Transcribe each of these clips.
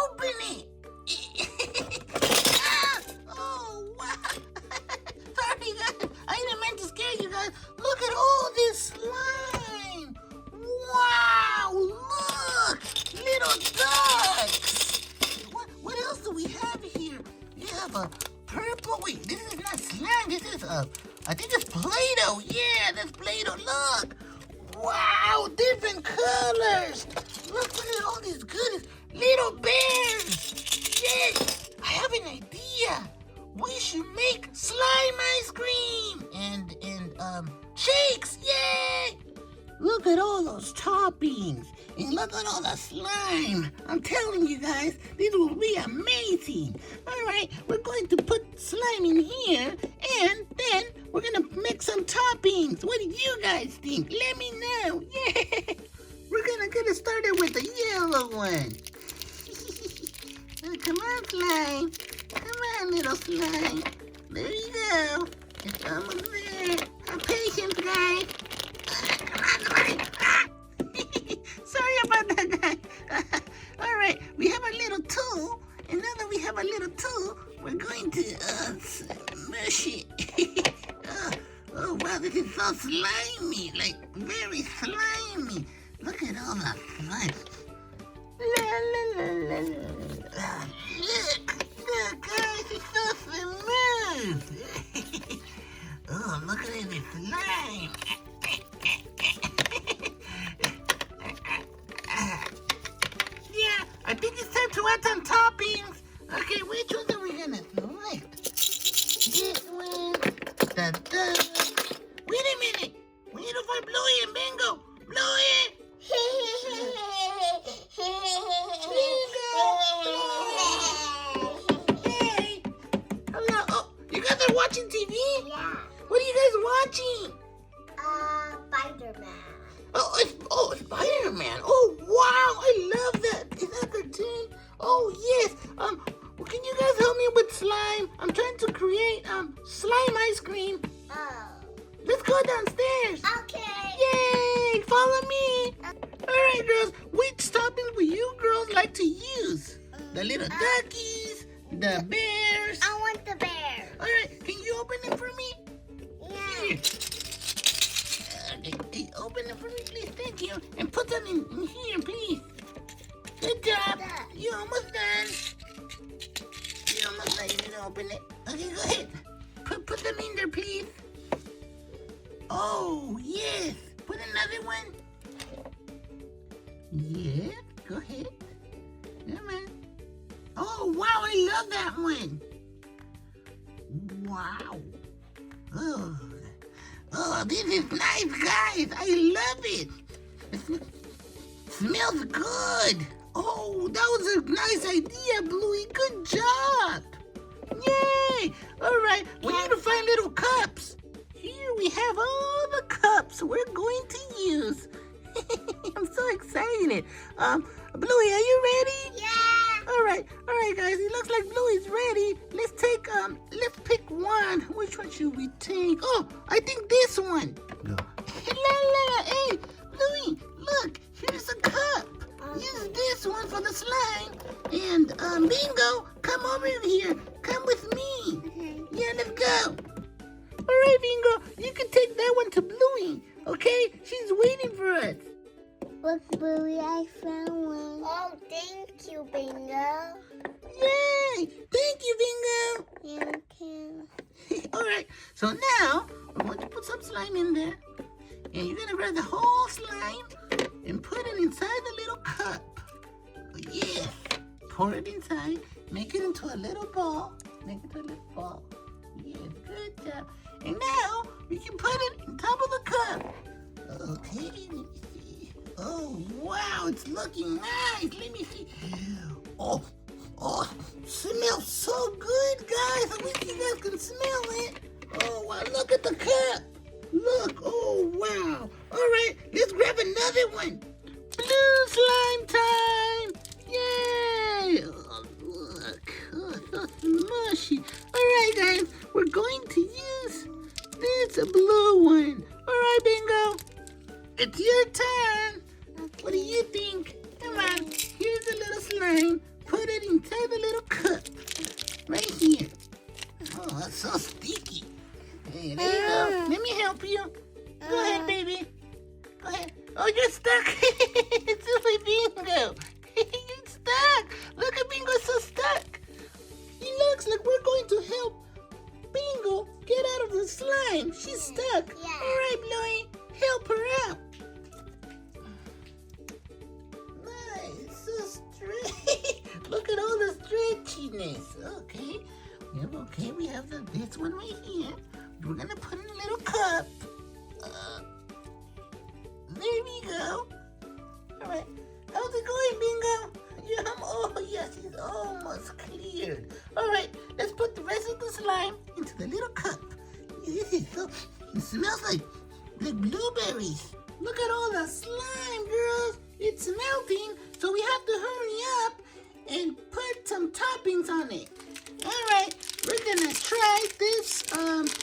Open it. Ah, oh, wow. Sorry, guys. I didn't mean to scare you guys. Look at all this slime. Wow, look. Little ducks. What else do we have here? We have a purple. Wait, this is not slime. This is I think it's Play-Doh. Yeah, that's Play-Doh. Look. Wow, different colors. Look at all these goodies. Little bears. Yes, I have an idea. We should make slime ice cream and shakes. Yay! Look at all those toppings. And look at all the slime. I'm telling you guys, this will be amazing. All right, we're going to put slime in here, and then we're going to mix some toppings. What do you guys think? Let me know. Yeah. We're going to get it started with the yellow one. Come on, slime. Come on, little slime. There you go. It's almost there. Have patience, guys. Sorry about that, guys. All right, we have a little tool, and now that we have a little tool, we're going to smush it. Oh, wow, this is so slimy, like very slimy. Look at all the slime. La, la, la, la, la. Look, guys, it's so smooth. Oh, look at this slime. I think it's time to add some toppings. Okay, which ones are we gonna select? This one. Da-da. Wait a minute. We need to find Bluey and Bingo. Bluey! Hey! Hello. Oh, you guys are watching TV? Yeah. What are you guys watching? Spider-Man. Oh, Spider-Man. Oh, wow. I love that. Is that a cartoon? Oh, yes. Can you guys help me with slime? I'm trying to create slime ice cream. Oh. Let's go downstairs. Okay. Yay! Follow me. All right, girls. Which toppings would you girls like to use? The little duckies, the bears. I want the bear. All right. Can you open it for me? Yeah. Here. Hey, open it for me, please. Thank you. And put them in here, please. Good job. You're almost done. You're almost done. You need to open it. Okay, go ahead. Put them in there, please. Oh, yes. Put another one. Yes. Go ahead. Come on. Oh, wow. I love that one. Wow. Oh, this is nice, guys. I love it. It smells good. Oh, that was a nice idea, Bluey. Good job. Yay. All right, we need to find little cups. Here we have all the cups we're going to use. I'm so excited. Bluey, are you ready? Yeah. All right, guys. It looks like Bluey's ready. Let's pick one. Which one should we take? Oh, I think this one. Go. Hey, Bluey, look. Here's a cup. Use this one for the slime. And Bingo, come over here. Come with me. Yeah, let's go. All right, Bingo, you can take that one to Bluey. Okay, she's waiting for us. Look, Bluey, I found one. Oh, thank you, Bingo. Yay! Thank you, Bingo. Thank you. All right, so now we're going to put some slime in there. And you're going to grab the whole slime and put it inside the little cup. Yes. Pour it inside. Make it into a little ball. Yes, good job. And now we can put it on top of the cup. Okay, let me see. Oh, wow, it's looking nice. Let me see. Oh, smells so good, guys. I wish you guys can smell it. Oh, wow, look at the cup. Look, oh, wow. All right, let's grab another one. Blue slime time. Yay. Oh, look. Oh, so smushy. All right, guys, we're going to use this blue one. All right, Bingo. It's your turn. Okay. What do you think? Come on. Here's a little slime. put it inside the little cup. Right here. Oh, that's so sticky. Hey, there you go. Let me help you. Go ahead, baby. Go ahead. Oh, you're stuck. It's just like Bingo. You're stuck. Look at Bingo, so stuck. It looks like we're going to help Bingo get out of the slime. She's stuck. Yeah. All right, Bluey. Help her out. Nice. So stretchy. Look at all the stretchiness. Okay. Okay, we have this one right here. We're going to put in a little cup. There we go. All right. How's it going, Bingo? Oh, yes, it's almost cleared. All right, let's put the rest of the slime into the little cup. It smells like blueberries. Look at all the slime, girls. It's melting, so we have to hurry up and put some toppings on it. All right, we're gonna try this,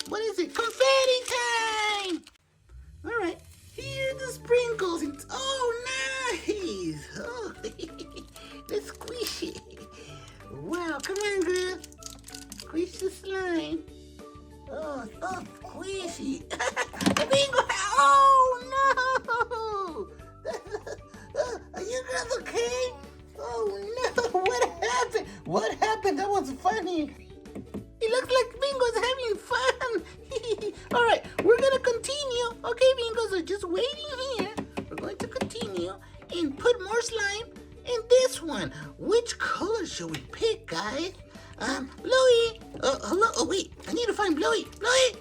what is it? Confetti time! All right, here are the sprinkles. Oh, nice! Oh, let's squish it. Wow, come on, girl. Squish the slime. Oh, so squishy. Bingo! Oh, no! Are you girls okay? Oh, no! What happened? What happened? That was funny. It looks like Bingo's having fun. All right, we're going to continue. Okay, Bingo, so just waiting here. We're going to continue and put more slime in this one. Which color should we pick, guys? Bluey. Hello. Oh, wait. I need to find Bluey. Bluey.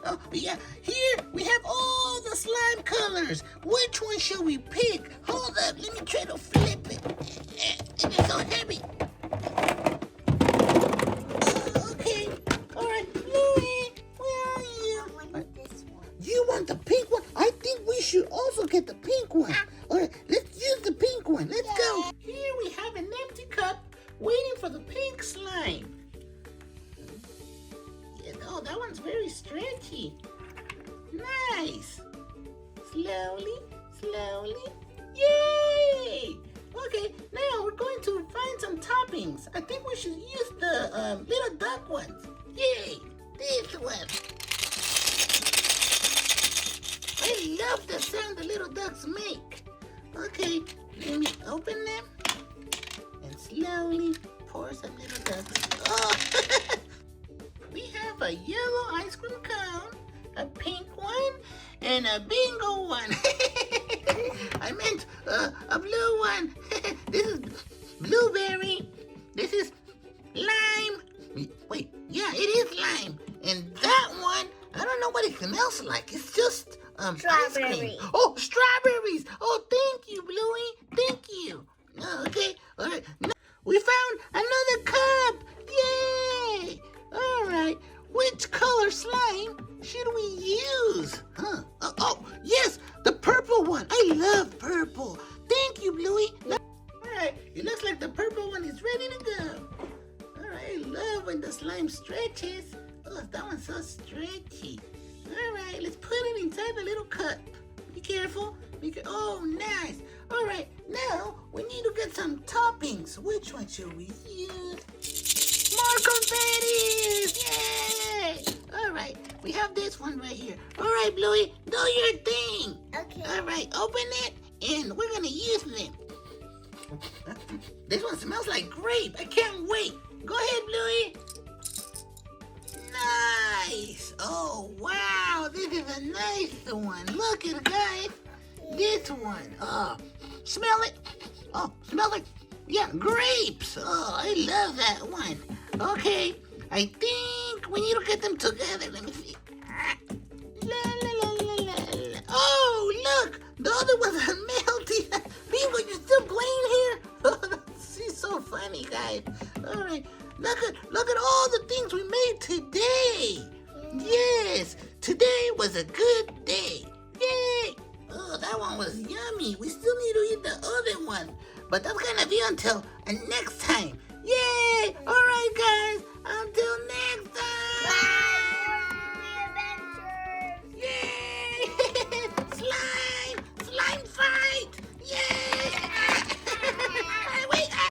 Oh, yeah. Here we have all the slime colors. Which one should we pick? Hold up. Let me try to flip it. It is so heavy. Okay. All right. Bluey, where are you? I want this one. You want the pink one? I think we should also get the pink one. All right. Let's use the pink one. Let's go. Here we have an empty cup waiting for the pink slime. Yeah, oh, that one's very stretchy. Nice. Slowly, slowly. Yay! Okay, now we're going to find some toppings. I think we should use the little duck ones. Yay! This one. I love the sound the little ducks make. Okay, let me open them and slowly pour some little ducks. Oh! We have a yellow ice cream cone, a pink one, and a bingo one. I meant a blue one. This is blueberry. This is lime. Wait, yeah, it is lime. And that one, I don't know what it smells like. It's just ice Strawberry. cream. Oh, strawberries. Oh, thank you, Bluey. Thank you. Okay, all right. Now, we found another cup. Yay! All right. Which color slime should we use? Huh? Oh, yes, the purple one. I love purple. Thank you, Bluey. All right, it looks like the purple one is ready to go. All right, I love when the slime stretches. Oh, that one's so stretchy. All right, let's put it inside the little cup. Be careful. Oh, nice. All right, now we need to get some toppings. Which one should we use? More confettis! Yay! All right, we have this one right here. All right, Bluey, do your thing. Okay. All right, open it, and we're gonna use them. This one smells like grape. I can't wait. Go ahead, Bluey. Nice. Oh, wow. This is a nice one. Look at it, guys. This one. Oh, smell it. Oh, smells like, yeah, grapes. Oh, I love that one. Okay, I think we need to get them together. Let me see. La, la, la, la, la, la. Oh, look. The other ones are melting. Bingo, you're still playing here? Oh, she's so funny, guys. All right. Look at all the things we made today. Yes, today was a good day. Yay! Oh, that one was yummy. We still need to eat the other one, but that's gonna be until next time. Yay! All right, guys. Until next time.